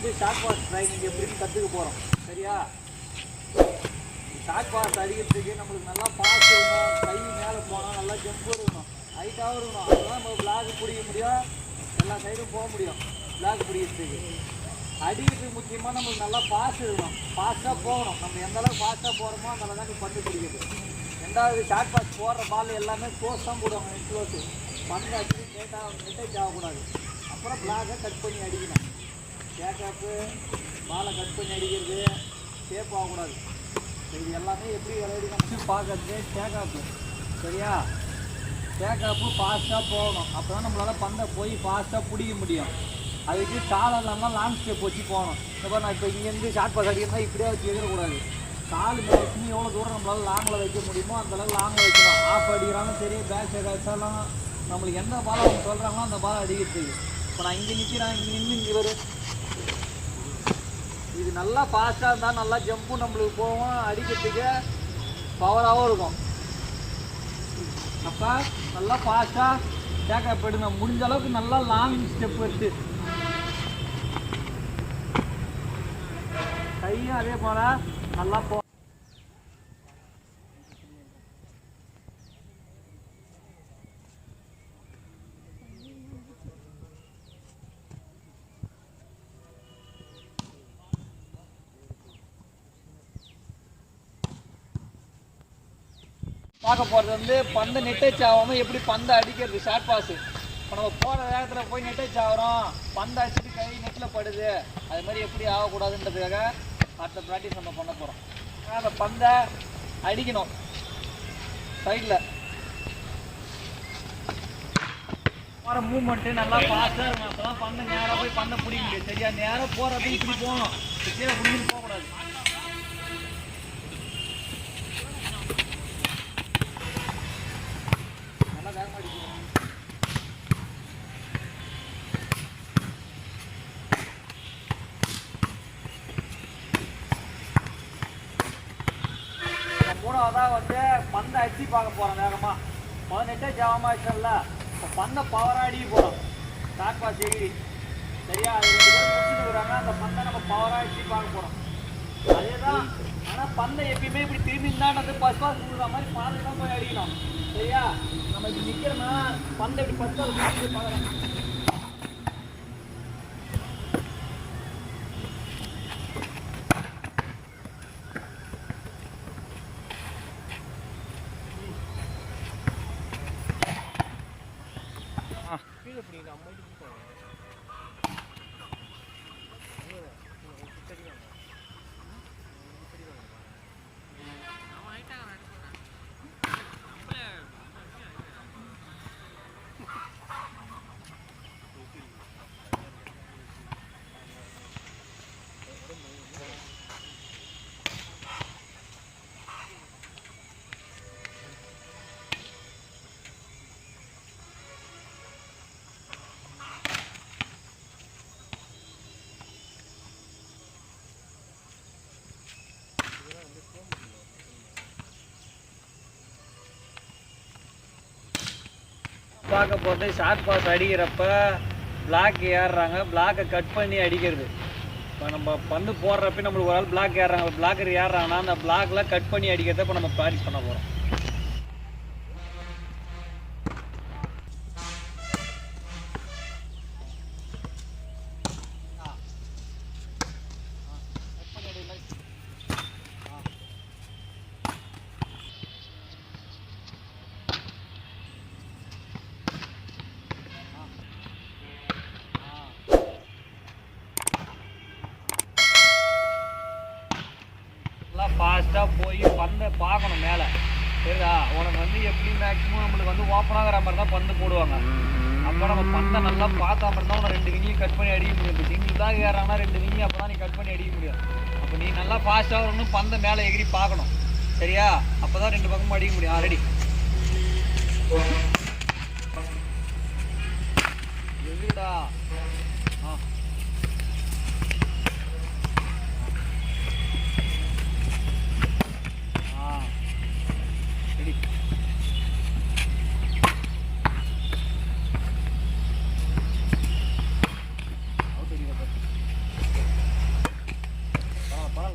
வந்து short pass training எப்படின்னு கற்றுக்க போகிறோம். சரியா? ஷார்ட் பாஸ் அடிக்கிறதுக்கு நம்மளுக்கு நல்லா பாஸ் இருக்கணும், கை மேலே போகணும், நல்லா ஜம்ப் இருக்கணும், ஹைட்டாகவும் இருக்கணும். அப்போதான் நம்ம பிளாக் பிடிக்க முடியும், எல்லா சைடும் போக முடியும். பிளாக் பிடிக்கிறதுக்கு அடிக்கிறதுக்கு முக்கியமாக நம்மளுக்கு நல்லா பாஸ் இருக்கணும், ஃபாஸ்ட்டாக போகணும். நம்ம எந்த அளவுக்கு ஃபாஸ்ட்டாக போகிறோமோ அந்த அளவு தான் நீ பந்து பிடிக்கிறது. ரெண்டாவது ஷார்ட் பாஸ் போடுற பால் எல்லாமே க்ளோஸ் தான் போடுவாங்க, நெட் க்ளோஸு. பந்து அடிச்சு நெட்டேஜ் ஆகக்கூடாது. அப்புறம் பிளாகை கட் பண்ணி அடிக்கணும். கேக்காப்பு பாலை கட் பண்ணி அடிக்கிறது, சேஃப் ஆகக்கூடாது. இது எல்லாமே எப்படி விளையாடிக்கணும் பார்க்கறது கேக்காப்பு. சரியா? கேக்காப்பு ஃபாஸ்ட்டாக போகணும், அப்போ தான் நம்மளால் பந்தை போய் ஃபாஸ்ட்டாக பிடிக்க முடியும். அதுக்கு கால் இல்லாமல் லாங் ஸ்டெப் வச்சு போகணும். இப்போ நான் இப்போ இங்கேருந்து ஷார்ட் பாஸ் அடிக்கிறதா இப்படியே வச்சு எதிரக்கூடாது. கால் மேலே எவ்வளோ தூரம் நம்மளால் லாங்கில் வைக்க முடியுமோ அந்தளவுக்கு லாங்கில் வைக்கணும். ஆஃப் அடிக்கிறாலும் சரி, பேக் சைடு அடித்தாலும் நம்மளுக்கு எந்த பாலை அவங்க சொல்கிறாங்களோ அந்த பாலை அடிக்கிறதுக்கு. இப்போ நான் இங்கே நிற்கிறேன், இங்கே நின்று இங்கே வரும். இது நல்லா ஃபாஸ்ட்டாக இருந்தால் நல்லா ஜம்ப்பும் நம்மளுக்கு போவோம், அடிக்கிறதுக்கு பவராகவும் இருக்கும். அப்போ நல்லா ஃபாஸ்ட்டாக கேட்க போயிடுங்க. முடிஞ்ச அளவுக்கு நல்லா லாங் ஸ்டெப் எடுத்து கையும் அதே போல் நல்லா போ. பார்க்க போகிறது வந்து பந்தை நெட்டேஜ் ஆகாமல் எப்படி பந்தை அடிக்கிறது ஷார்ட் பாஸு. இப்போ நம்ம போகிற வேகத்தில் போய் நெட்டேஜ் ஆகிறோம், பந்தை அடிச்சுட்டு கை நெட்டில் படுது, அது மாதிரி எப்படி ஆகக்கூடாதுன்றதுக்காக அடுத்த ப்ராக்டிஸ் நம்ம பண்ண போகிறோம். அந்த பந்தை அடிக்கணும் சைடில். போகிற மூவ்மெண்ட்டு நல்லா ஃபாஸ்ட்டாக இருக்கணும், அப்போ தான் பந்தை நேராக போய் பந்தை பிடிக்க முடியும். சரியா? நேராக போகிறப்ப இப்படி போகணும், கீழே பிடிச்சிட்டு போகக்கூடாது. மூணாவதாக வந்து பந்தை அடிச்சு பார்க்க போகிறோம் வேகமாக. முதல் நெட்டேஜ் ஆகாமல் ஆச்சுல்ல, இப்போ பந்தை பவராக அடிக்க போகிறோம் ஷார்ட் பாஸ் எகிரி. சரியா? அது 2 பேர் முடிச்சுட்டு இருக்கிறாங்க. அந்த பந்தை நம்ம பவராக அடிச்சு பார்க்க போகிறோம். அதே தான். ஆனால் பந்தை எப்பயுமே இப்படி திரும்பி இருந்தால் பஸ் பாஸ் கொடுக்குற மாதிரி பார்த்து தான் போய் அடிக்கணும். சரியா? நம்ம இப்படி நிற்கிறோன்னா பந்தை இப்படி பஸ் பாஸ் கொடுத்து பார்க்குறோம். பார்க்க போகிறது ஷார்ட் பாஸ் அடிக்கிறப்ப பிளாக் ஏறுறாங்க, பிளாக்கை கட் பண்ணி அடிக்கிறது. இப்போ நம்ம பந்து போடுறப்ப நம்மளுக்கு ஒரு ஆள் பிளாக் ஏறுறாங்க, பிளாக்கர் ஏறுறாங்கன்னா அந்த பிளாக்லாம் கட் பண்ணி அடிக்கிறத இப்போ நம்ம ப்ராக்டிஸ் பண்ண போகிறோம். ஃபாஸ்ட்டாக போய் பந்தை பார்க்கணும் மேலே. சரிதா? உனக்கு வந்து எப்படி மேக்ஸிமம் நம்மளுக்கு வந்து ஓப்பனாகிற மாதிரி தான் பந்து போடுவாங்க. அப்போ நம்ம பந்தை நல்லா பார்த்தா மாதிரி தான் உனக்கு 2 விங்கையும் கட் பண்ணி அடிக்க முடியும். இப்போ சிங்கிள் தான் ஏறாங்கன்னா 2 விங்கையும் அப்போ தான் நீ கட் பண்ணி அடிக்க முடியும். அப்போ நீ நல்லா ஃபாஸ்ட்டாக வரணும், பந்தை மேலே எகிரி பார்க்கணும். சரியா? அப்போ தான் 2 பக்கமும் அடிக்க முடியும். ரெடி? எகிரிடா.